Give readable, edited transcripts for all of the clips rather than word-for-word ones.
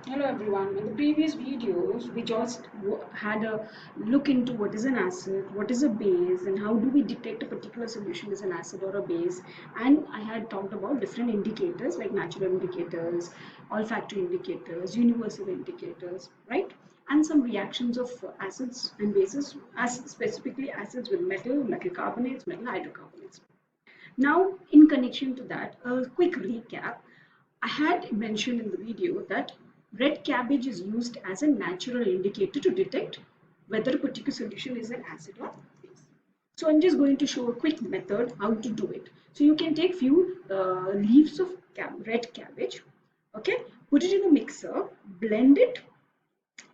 Hello everyone. In the previous videos, we just had a look into what is an acid, what is a base, and how do we detect a particular solution is an acid or a base. And I had talked about different indicators like natural indicators, olfactory indicators, universal indicators, right? And some reactions of acids and bases, as specifically acids with metal carbonates, metal hydrocarbonates. Now, in connection to that, a quick recap. I had mentioned in the video that red cabbage is used as a natural indicator to detect whether a particular solution is an acid or base. So I'm just going to show a quick method how to do it. So you can take few leaves of red cabbage, okay, put it in a mixer, blend it,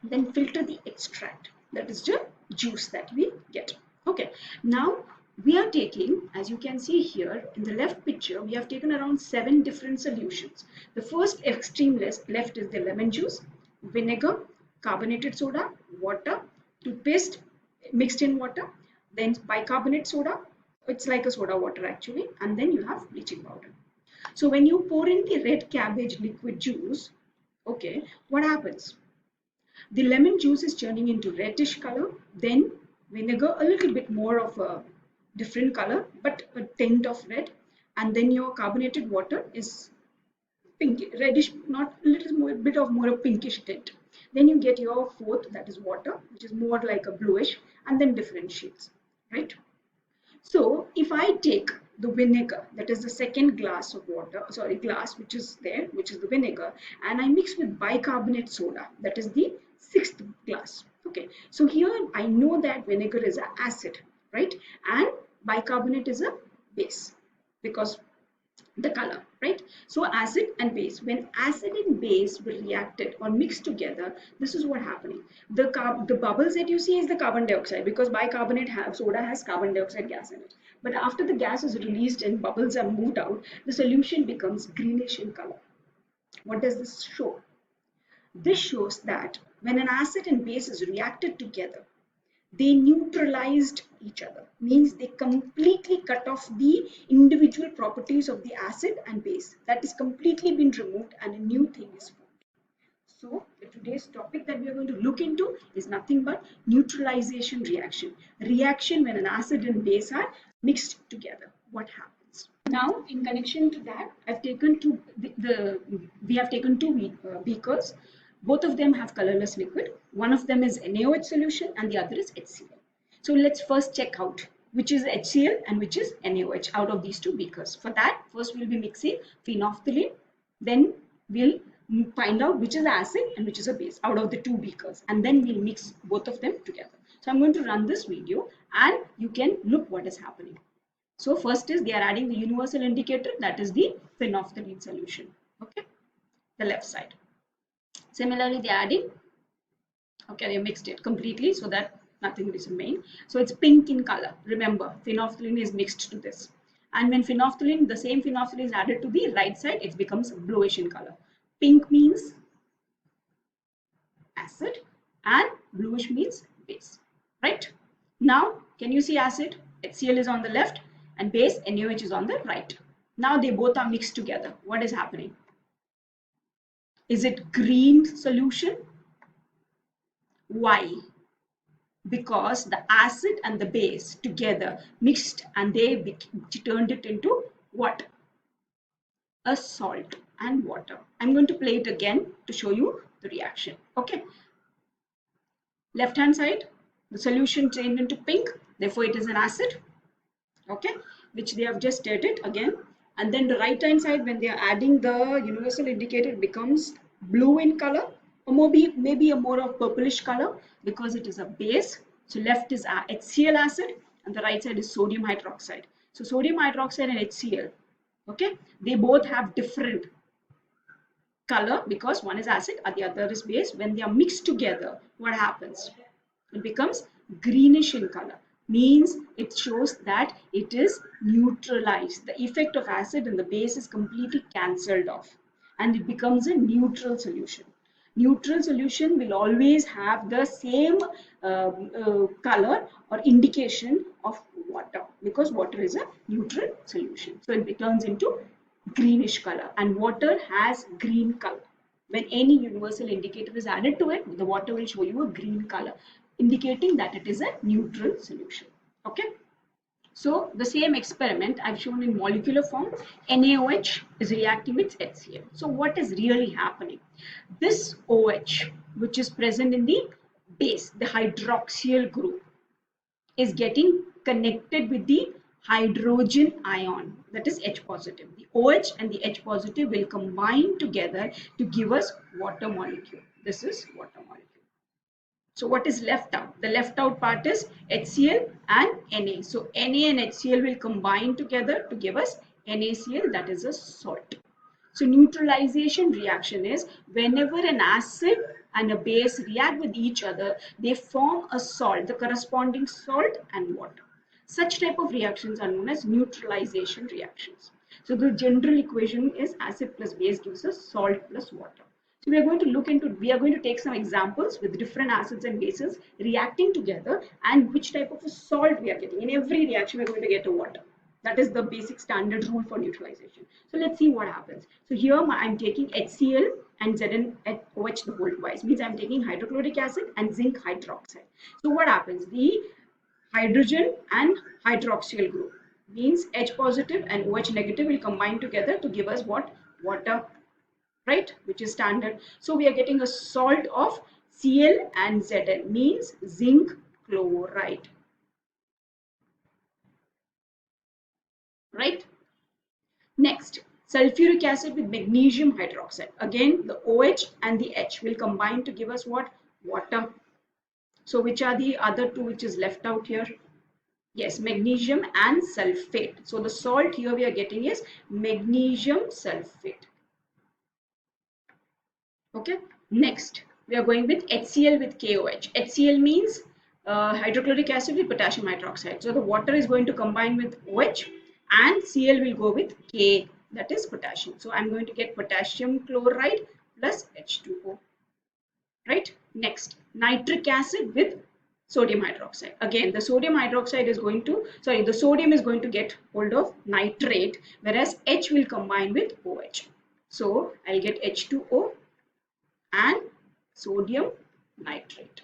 then filter the extract, that is the juice that we get. Okay, now we are taking, as you can see here in the left picture, we have taken around 7 different solutions. The first extreme left is the lemon juice, vinegar, carbonated soda, water, toothpaste mixed in water, then bicarbonate soda, it's like a soda water actually, and then you have bleaching powder. So when you pour in the red cabbage liquid juice, okay, what happens? The lemon juice is turning into reddish color, then vinegar a little bit more of a different color but a tint of red, and then your carbonated water is pink reddish, not a little more bit of more a pinkish tint. Then you get your fourth, that is water, which is more like a bluish, and then different shades, right? So if I take the vinegar, that is the second glass of water, sorry, glass which is there, which is the vinegar, and I mix with bicarbonate soda, that is the sixth glass. Okay, so here I know that vinegar is an acid, right? And bicarbonate is a base because the color, right? So acid and base, when acid and base were reacted or mixed together, this is what happening. The bubbles that you see is the carbon dioxide, because bicarbonate soda has carbon dioxide gas in it. But after the gas is released and bubbles are moved out, the solution becomes greenish in color. What does this show? This shows that when an acid and base is reacted together, they neutralized each other, means they completely cut off the individual properties of the acid and base. That is completely been removed and a new thing is formed. So today's topic that we are going to look into is nothing but neutralization reaction. Reaction when an acid and base are mixed together. What happens? Now, in connection to that, I've taken we have taken two beakers. Both of them have colorless liquid. One of them is NaOH solution and the other is HCl. So let's first check out which is HCl and which is NaOH out of these two beakers. For that, first we'll be mixing phenolphthalein, then we'll find out which is acid and which is a base out of the two beakers, and then we'll mix both of them together. So I'm going to run this video and you can look what is happening. So first is they are adding the universal indicator, that is the phenolphthalein solution. Okay, the left side. Similarly, they are adding, okay, they mixed it completely so that nothing is remain. So it's pink in color. Remember, phenolphthalein is mixed to this. And when phenolphthalein, the same phenolphthalein is added to the right side, it becomes bluish in color. Pink means acid and bluish means base, right? Now, can you see acid? HCl is on the left and base NaOH is on the right. Now they both are mixed together. What is happening? Is it green solution? Why? Because the acid and the base together mixed and they turned it into what? A salt and water. I'm going to play it again to show you the reaction. Okay. Left hand side, the solution changed into pink, therefore it is an acid, okay, which they have just stated again. And then the right hand side, when they are adding the universal indicator, it becomes blue in color, or maybe a more of purplish color because it is a base. So left is HCl acid and the right side is sodium hydroxide. So sodium hydroxide and HCl, okay, they both have different color because one is acid and the other is base. When they are mixed together, what happens? It becomes greenish in color, means it shows that it is neutralized. The effect of acid and the base is completely cancelled off and it becomes a neutral solution. Neutral solution will always have the same color or indication of water because water is a neutral solution. So it turns into greenish color and water has green color. When any universal indicator is added to it, the water will show you a green color, indicating that it is a neutral solution. Okay. So the same experiment I've shown in molecular form, NaOH is reacting with HCl. So what is really happening? This OH, which is present in the base, the hydroxyl group, is getting connected with the hydrogen ion, that is H positive. The OH and the H positive will combine together to give us water molecule. This is water molecule. So what is left out? The left out part is HCl and Na. So Na and HCl will combine together to give us NaCl, that is a salt. So neutralization reaction is whenever an acid and a base react with each other, they form a salt, the corresponding salt and water. Such type of reactions are known as neutralization reactions. So the general equation is acid plus base gives us salt plus water. So we are going to take some examples with different acids and bases reacting together and which type of a salt we are getting. In every reaction, we are going to get a water. That is the basic standard rule for neutralization. So let's see what happens. So here I'm taking HCl and ZnOH the whole twice. Means I'm taking hydrochloric acid and zinc hydroxide. So what happens? The hydrogen and hydroxyl group means H positive and OH negative will combine together to give us what? Water, right? Which is standard. So we are getting a salt of Cl and Zn means zinc chloride, right? Next, sulfuric acid with magnesium hydroxide. Again, the OH and the H will combine to give us what? Water. So which are the other two which is left out here? Yes, magnesium and sulfate. So the salt here we are getting is magnesium sulfate. Okay. Next, we are going with HCl with KOH. HCl means hydrochloric acid with potassium hydroxide. So the water is going to combine with OH and Cl will go with K, that is potassium. So I'm going to get potassium chloride plus H2O. Right? Next, nitric acid with sodium hydroxide. Again, the sodium hydroxide is going to, the sodium is going to get hold of nitrate, whereas H will combine with OH. So I'll get H2O and sodium nitrate.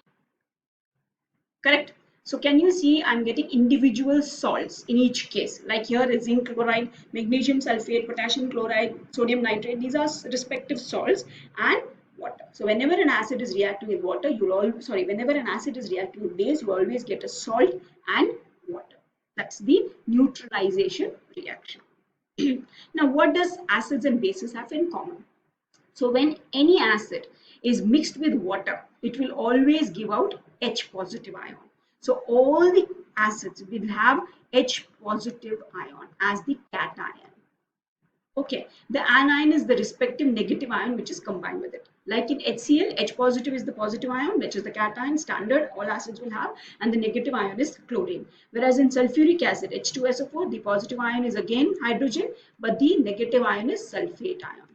Correct? So can you see I'm getting individual salts in each case. Like here is zinc chloride, magnesium sulfate, potassium chloride, sodium nitrate. These are respective salts and water. So whenever an acid is reacting with water, whenever an acid is reacting with base, you always get a salt and water. That's the neutralization reaction. Now, what does acids and bases have in common? So when any acid is mixed with water, it will always give out H positive ion. So all the acids will have H positive ion as the cation. Okay, the anion is the respective negative ion which is combined with it. Like in HCl, H positive is the positive ion, which is the cation, standard, all acids will have, and the negative ion is chlorine. Whereas in sulfuric acid, H2SO4, the positive ion is again hydrogen, but the negative ion is sulfate ion.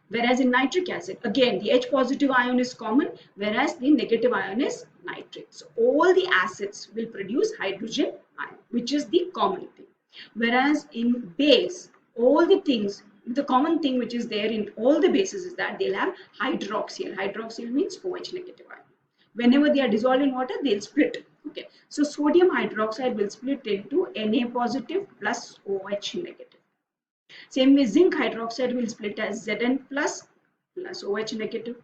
Whereas in nitric acid, again, the H positive ion is common, whereas the negative ion is nitrate. So all the acids will produce hydrogen ion, which is the common thing. Whereas in base, all the things, the common thing which is there in all the bases is that they'll have hydroxyl. Hydroxyl means OH negative ion. Whenever they are dissolved in water, they'll split. Okay. So sodium hydroxide will split into Na positive plus OH negative. Same way, zinc hydroxide will split as Zn plus OH negative,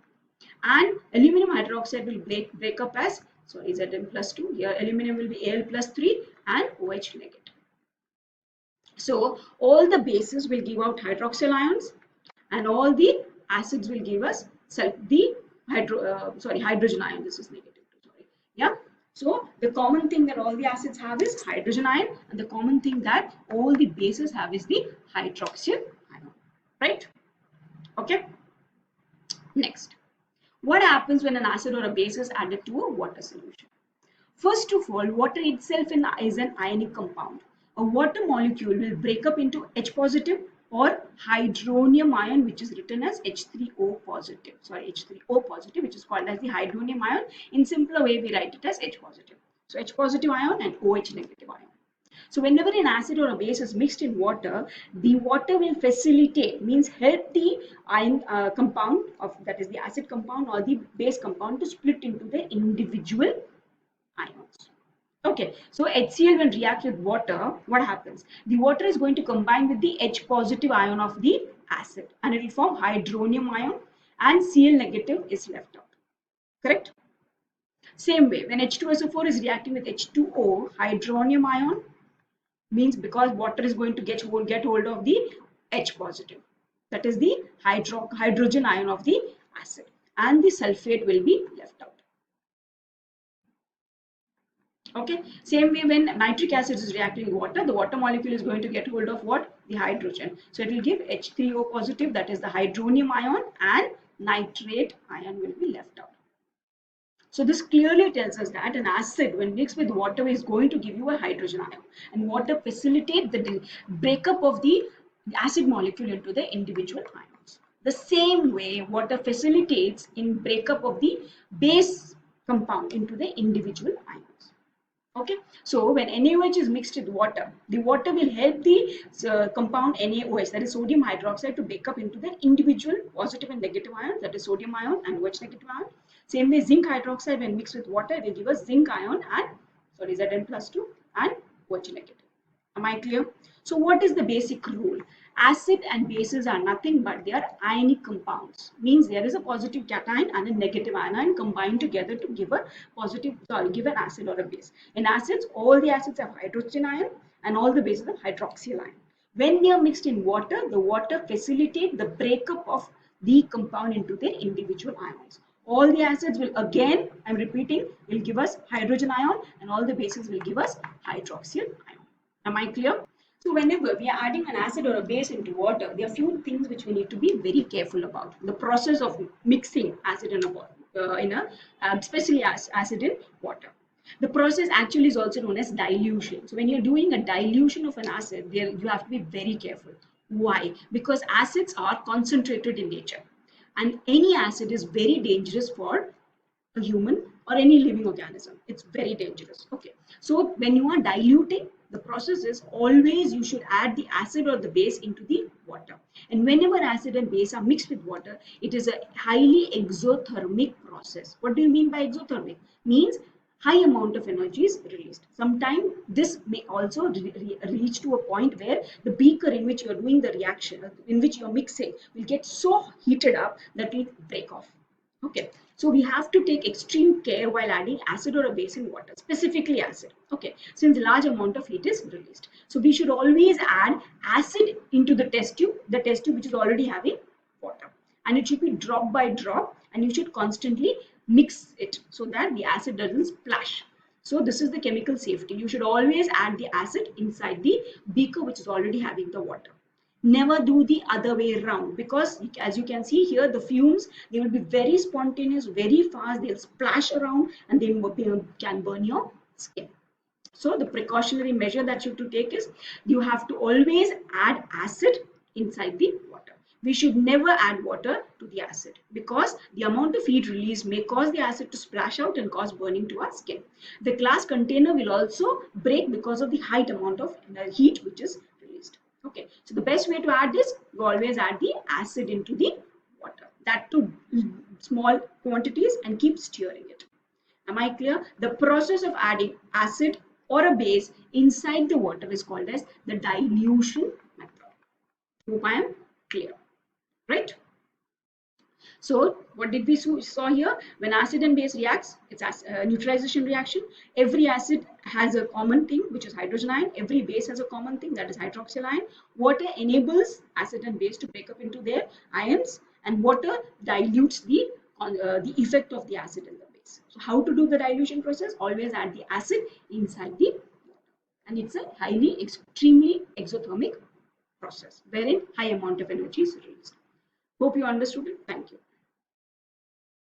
and aluminum hydroxide will break up as Zn plus 2. Here aluminum will be Al plus 3 and OH negative. So all the bases will give out hydroxyl ions, and all the acids will give us hydrogen ion. This is negative 2. Yeah. So the common thing that all the acids have is hydrogen ion, and the common thing that all the bases have is the hydroxyl ion, right? Okay. Next, what happens when an acid or a base is added to a water solution? First of all, water itself is an ionic compound. A water molecule will break up into H positive or hydronium ion, which is written as H3O positive. H3O positive, which is called as the hydronium ion. In simpler way, we write it as H positive. So H positive ion and OH negative ion. So whenever an acid or a base is mixed in water, the water will facilitate, means help the ion compound of, that is the acid compound or the base compound, to split into the individual ions. Okay, so HCl when react with water, what happens? The water is going to combine with the H positive ion of the acid and it will form hydronium ion, and Cl negative is left out. Correct? Same way, when H2SO4 is reacting with H2O, hydronium ion, means because water is going to get hold of the H positive, that is the hydrogen ion of the acid, and the sulfate will be left out. Okay, same way when nitric acid is reacting with water, the water molecule is going to get hold of what? The hydrogen. So it will give H3O positive, that is the hydronium ion, and nitrate ion will be left out. So this clearly tells us that an acid when mixed with water is going to give you a hydrogen ion, and water facilitate the breakup of the acid molecule into the individual ions. The same way water facilitates in breakup of the base compound into the individual ions. Okay, so when NaOH is mixed with water, the water will help the compound NaOH, that is sodium hydroxide, to break up into the individual positive and negative ions, that is sodium ion and OH negative ion. Same way zinc hydroxide when mixed with water will give us zinc ion and, sorry, Zn+2 and OH negative. Am I clear? So what is the basic rule? Acid and bases are nothing but they are ionic compounds. Means there is a positive cation and a negative anion combined together to give a give an acid or a base. In acids, all the acids have hydrogen ion and all the bases have hydroxyl ion. When they are mixed in water, the water facilitates the breakup of the compound into their individual ions. All the acids will, again, I'm repeating, will give us hydrogen ion, and all the bases will give us hydroxyl ion. Am I clear? So whenever we are adding an acid or a base into water, there are few things which we need to be very careful about. The process of mixing acid in especially acid in water. The process actually is also known as dilution. So when you're doing a dilution of an acid, there you have to be very careful. Why? Because acids are concentrated in nature, and any acid is very dangerous for a human or any living organism. It's very dangerous. Okay, so when you are diluting, the process is always you should add the acid or the base into the water, and whenever acid and base are mixed with water, it is a highly exothermic process. What do you mean by exothermic? Means high amount of energy is released. Sometimes this may also reach to a point where the beaker in which you are doing the reaction, in which you are mixing, will get so heated up that it will break off. Okay, so we have to take extreme care while adding acid or a base in water, specifically acid. Okay, since large amount of heat is released, so we should always add acid into the test tube which is already having water, and it should be drop by drop, and you should constantly mix it so that the acid doesn't splash. So this is the chemical safety. You should always add the acid inside the beaker which is already having the water. Never do the other way around, because as you can see here, the fumes, they will be very spontaneous, very fast, they'll splash around and they can burn your skin. So the precautionary measure that you have to take is you have to always add acid inside the water. We should never add water to the acid, because the amount of heat released may cause the acid to splash out and cause burning to our skin. The glass container will also break because of the high amount of heat which is released. Okay, so the best way to add this, you always add the acid into the water, that to small quantities, and keep stirring it. Am I clear? The process of adding acid or a base inside the water is called as the dilution method. Hope I am clear, right? So what did we saw here? When acid and base reacts, it's a neutralization reaction. Every acid has a common thing, which is hydrogen ion. Every base has a common thing, that is hydroxyl ion. Water enables acid and base to break up into their ions, and water dilutes the effect of the acid and the base. So how to do the dilution process? Always add the acid inside the water, and it's a highly, extremely exothermic process wherein high amount of energy is released. Hope you understood it. Thank you.